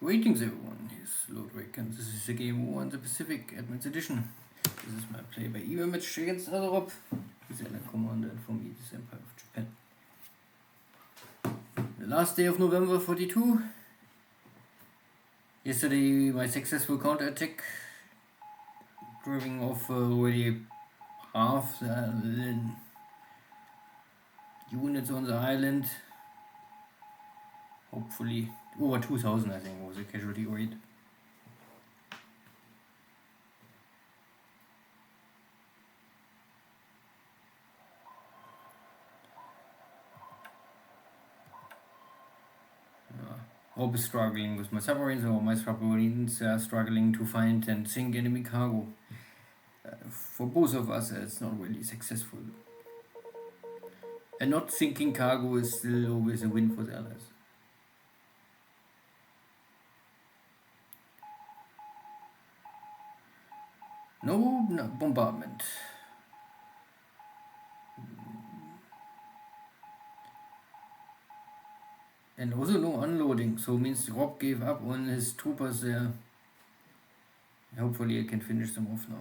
Greetings everyone, here's Lodrik and this is the game War in the Pacific Advanced Edition. This is my play by PBEM match against AsuRob, his allied commander, and for me this Empire of Japan. The last day of November 42. Yesterday my successful counterattack, driving off already half the units on the island. Hopefully over 2,000 I think was the casualty rate. Rob is struggling with my submarines, or my submarines are struggling to find and sink enemy cargo. For both of us it's not really successful. And not sinking cargo is still always a win for the allies. No bombardment. And also no unloading, so means Rob gave up on his troopers there. Hopefully I can finish them off now.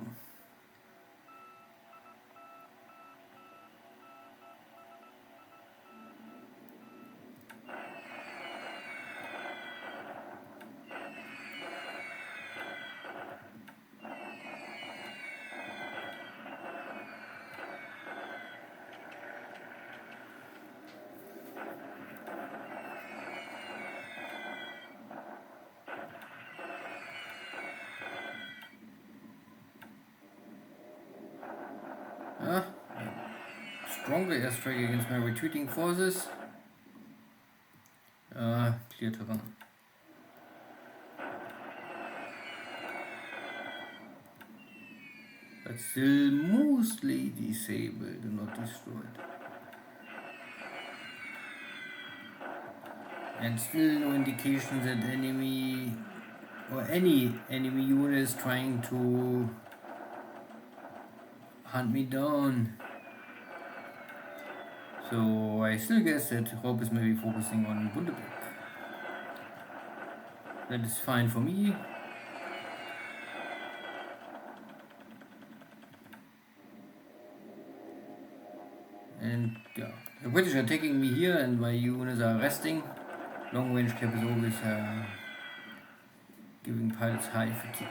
Stronger airstrike against my retreating forces. Clear terrain. But still mostly disabled and not destroyed. And still no indication that enemy or any enemy unit is trying to hunt me down. So I still guess that Rob is maybe focusing on Bundeberg. That is fine for me. And yeah, the British are taking me here and my units are resting. Long range cap is always giving pilots high fatigue.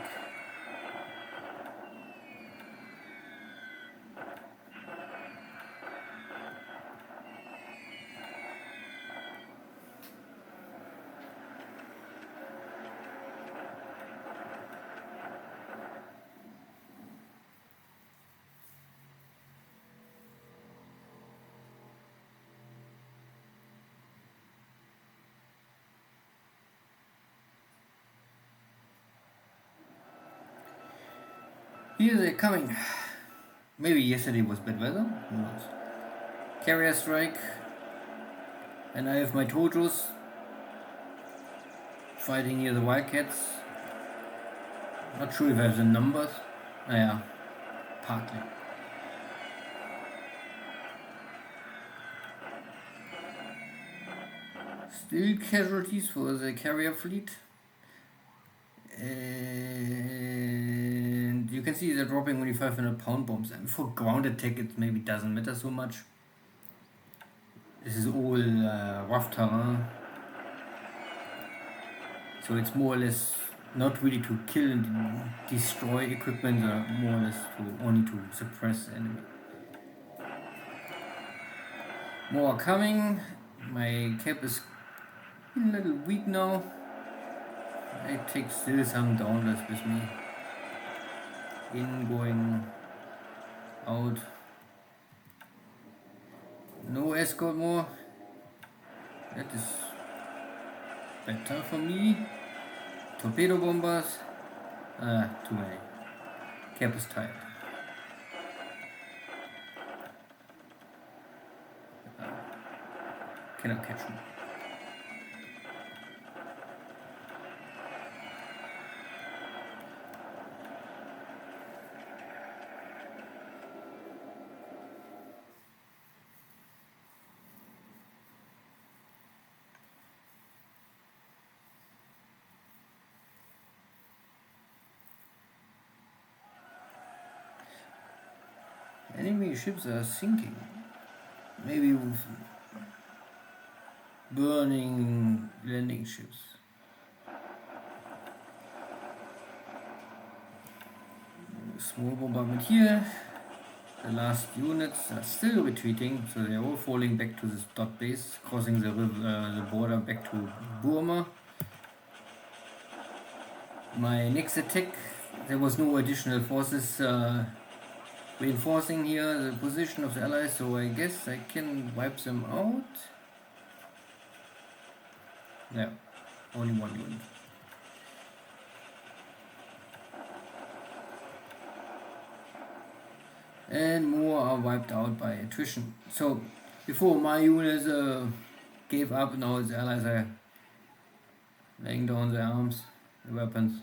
Here they're coming. Maybe yesterday was bad weather, who knows. Carrier strike. And I have my Tojos fighting here the Wildcats. Not sure if I have the numbers. Yeah, partly. Still casualties for the carrier fleet. And you can see they're dropping only 500 pound bombs, and for ground attack it maybe doesn't matter so much. This is all rough terrain, so it's more or less not really to kill and destroy equipment, or more or less only to suppress the enemy. More are coming. My cap is a little weak now. I take still some downers with me. In, going, out. No escort more. That is better for me. Torpedo bombers. Too many. Cap is tired. Cannot catch me. enemy ships are sinking. Maybe with burning landing ships. Small bombardment here. The last units are still retreating, so they're all falling back to this dot base, crossing the river, the border back to Burma. My next attack, there was no additional forces reinforcing here the position of the allies, so I guess I can wipe them out. Yeah, only one unit. And more are wiped out by attrition. So before my units gave up, now the allies are laying down their arms, the weapons.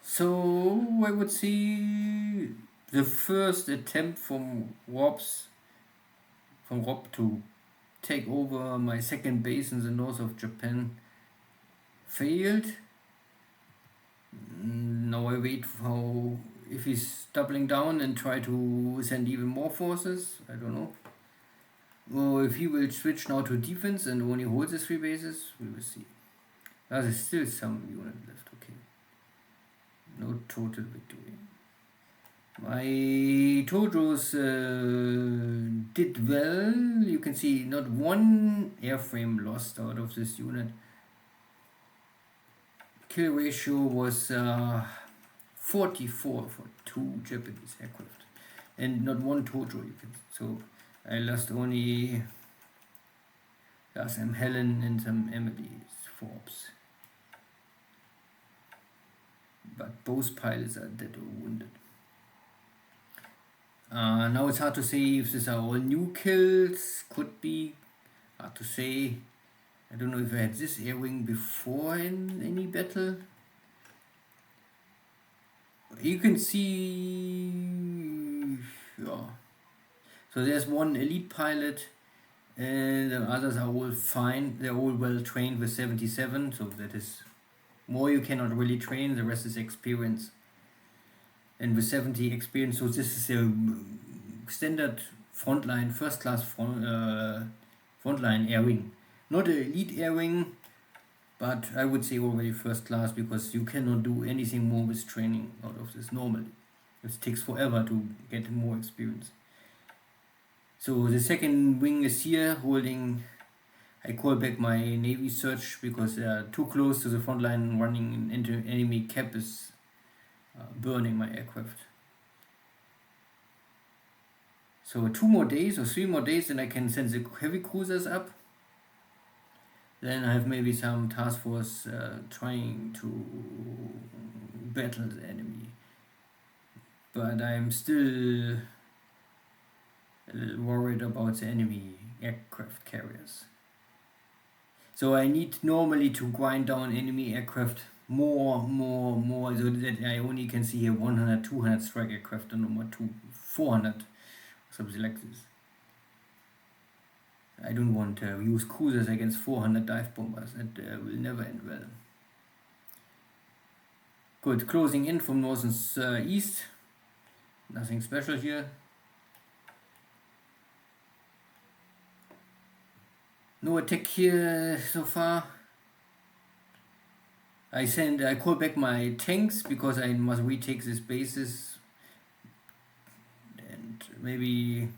So I would see the first attempt from Rob to take over my second base in the north of Japan failed. Now I wait for if he's doubling down and try to send even more forces. I don't know. Or if he will switch now to defense and only hold the 3 bases, we will see. There's still some unit left, okay. No total victory. My Tojos did well. You can see not one airframe lost out of this unit. Kill ratio was 44 for 2 Japanese aircraft. And not one Tojo, you can. So I lost only some Helen and some Emily's Forbes. But both pilots are dead or wounded. Now it's hard to say if these are all new kills. Could be hard to say. I don't know if I had this air wing before in any battle. You can see, yeah. So there's one elite pilot, and the others are all fine. They're all well trained with 77, so that is more you cannot really train. The rest is experience. And with 70 experience, so this is a standard frontline, first class frontline air wing. Not an elite air wing, but I would say already first class, because you cannot do anything more with training out of this normally. It takes forever to get more experience. So the second wing is here holding. I call back my Navy search because they are too close to the front line. Running into enemy cap is burning my aircraft. So 2 more days or 3 more days, and I can send the heavy cruisers up. Then I have maybe some task force trying to battle the enemy. But I'm still a little worried about the enemy aircraft carriers. So I need normally to grind down enemy aircraft more, so that I only can see here 100, 200 strike aircraft and number 400, something like this. I don't want to use cruisers against 400 dive bombers. That will never end well. Good, closing in from north and east. Nothing special here. No attack here so far. I call back my tanks because I must retake these bases. And maybe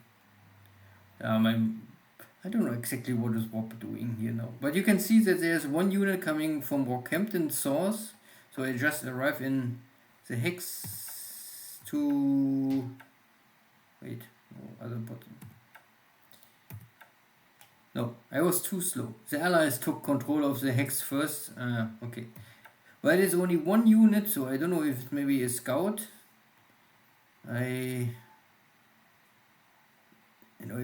I don't know exactly what is Rob doing here now. But you can see that there's one unit coming from Rockhampton source. So I just arrived in the hex to... Wait, no, other button. No, I was too slow. The allies took control of the hex first. Okay. Well, there's only one unit, so I don't know if it's maybe a scout. I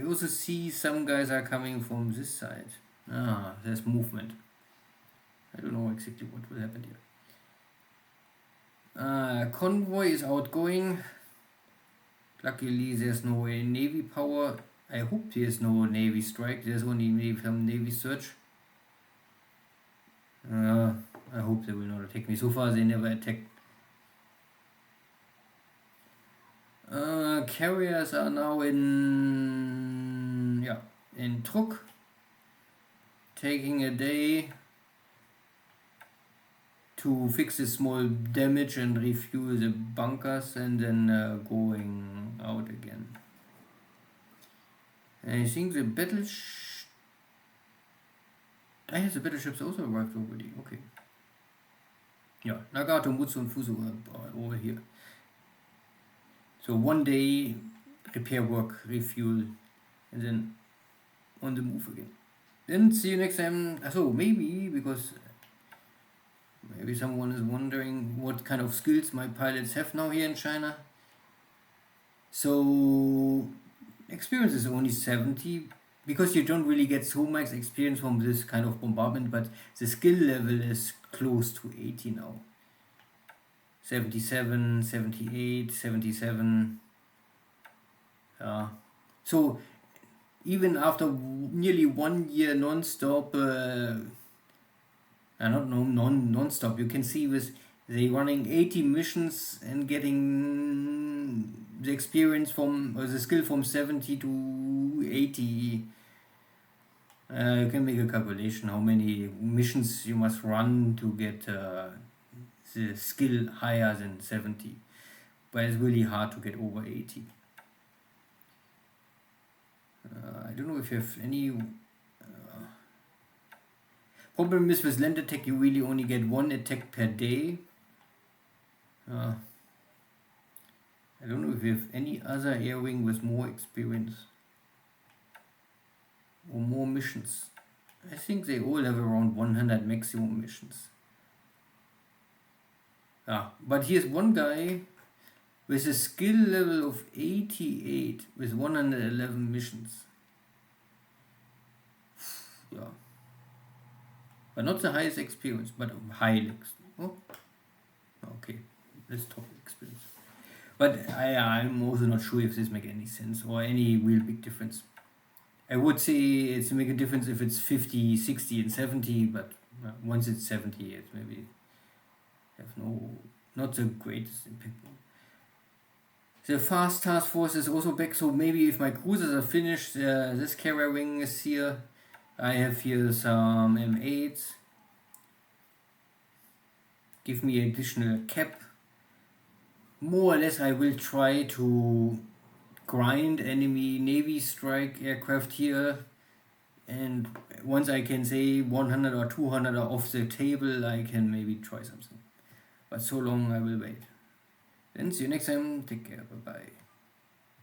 also see some guys are coming from this side. There's movement. I don't know exactly what will happen here. Convoy is outgoing. Luckily, there's no navy power. I hope there's no navy strike. There's only maybe some navy search. I hope they will not attack me. So far, they never attacked. Carriers are now in Truk, taking a day to fix the small damage and refuel the bunkers, and then going out again. And I think the the battleships also arrived already. Okay. Yeah, Nagato, Mutsu, and Fuso are over here. So 1 day repair work, refuel, and then on the move again. Then see you next time. So maybe someone is wondering what kind of skills my pilots have now here in China. So experience is only 70, because you don't really get so much experience from this kind of bombardment, but the skill level is close to 80 now. 77, 78, 77. So even after nearly 1 year non-stop, non-stop, you can see with they running 80 missions and getting the experience the skill from 70 to 80. You can make a calculation how many missions you must run to get the skill higher than 70, but it's really hard to get over 80. I don't know if you have any problem is with land attack, you really only get 1 attack per day. I don't know if you have any other air wing with more experience or more missions. I think they all have around 100 maximum missions. But here's one guy with a skill level of 88 with 111 missions. Yeah. But not the highest experience, but high oh. Okay, let's talk experience. But I'm also not sure if this makes any sense or any real big difference. I would say it's make a difference if it's 50, 60 and 70, but once it's 70, it maybe have not the greatest impact. The fast task force is also back, so maybe if my cruisers are finished, this carrier wing is here. I have here some M8s. Give me additional cap. More or less I will try to grind enemy Navy strike aircraft here, and once I can say 100 or 200 are off the table, I can maybe try something. But so long I will wait. Then see you next time. Take care. Bye bye.